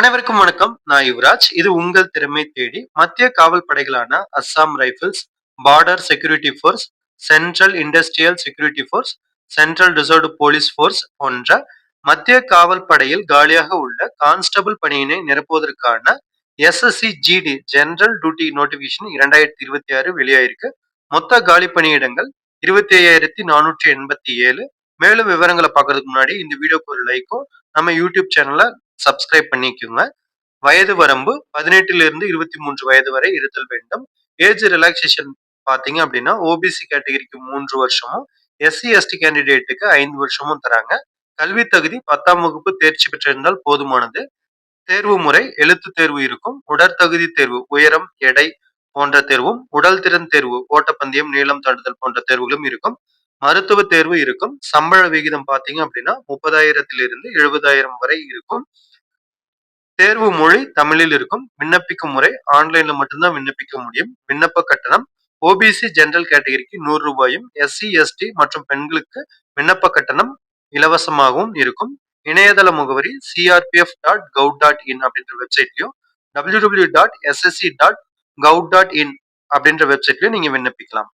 அனைவருக்கும் வணக்கம். நான் யுவராஜ். இது உங்கள் திறமை தேடி. மத்திய காவல் படைகளான Assam rifles, border security force, central industrial security force, central reserved police force போன்ற மத்திய காவல் படையில் காலியாக உள்ள கான்ஸ்டபிள் பணியினை நிரப்புவதற்கான SSC GD general duty notification 2026 வெளியாயிருக்கு. மொத்த காலி பணியிடங்கள் 25,487. மேலும் விவரங்களை பார்க்கறதுக்கு முன்னாடி இந்த வீடியோக்கு ஒரு லைக்கும், நம்ம யூடியூப் சேனலை சப்ஸ்கிரைப் பண்ணிக்கோங்க. வயது வரம்பு 18 இருந்து 23 வயது வரை இருத்தல் வேண்டும். ஏஜ் ரிலாக்சேஷன் பாத்தீங்க அப்படின்னா ஓபிசி கேட்டகரிக்கு 3 வருஷமும், எஸ்சி எஸ்டி கேண்டிடேட்டுக்கு 5 வருஷமும் தராங்க. கல்வி தகுதி 10ஆம் வகுப்பு தேர்ச்சி பெற்றிருந்தால் போதுமானது. தேர்வு முறை எழுத்து தேர்வு இருக்கும். உடற்தகுதி தேர்வு, உயரம், எடை போன்ற தேர்வும், உடல் திறன் தேர்வு, ஓட்டப்பந்தயம், நீளம் தாண்டுதல் போன்ற தேர்வுகளும் இருக்கும். மருத்துவ தேர்வு இருக்கும். சம்பள விகிதம் பாத்தீங்க அப்படின்னா 30,000 70,000 வரை இருக்கும். தேர்வு மொழி தமிழில் இருக்கும். விண்ணப்பிக்கும் முறை ஆன்லைன்ல மட்டும்தான் விண்ணப்பிக்க முடியும். விண்ணப்ப கட்டணம் ஓபிசி ஜெனரல் கேட்டகரிக்கு 100 ரூபாயும், எஸ்சி எஸ்டி மற்றும் பெண்களுக்கு விண்ணப்ப கட்டணம் இலவசமாகவும் இருக்கும். இணையதள முகவரி crpf.gov.in அப்படின்ற வெப்சைட்லயும், www.ssc.gov.in அப்படின்ற வெப்சைட்லயும் நீங்க விண்ணப்பிக்கலாம்.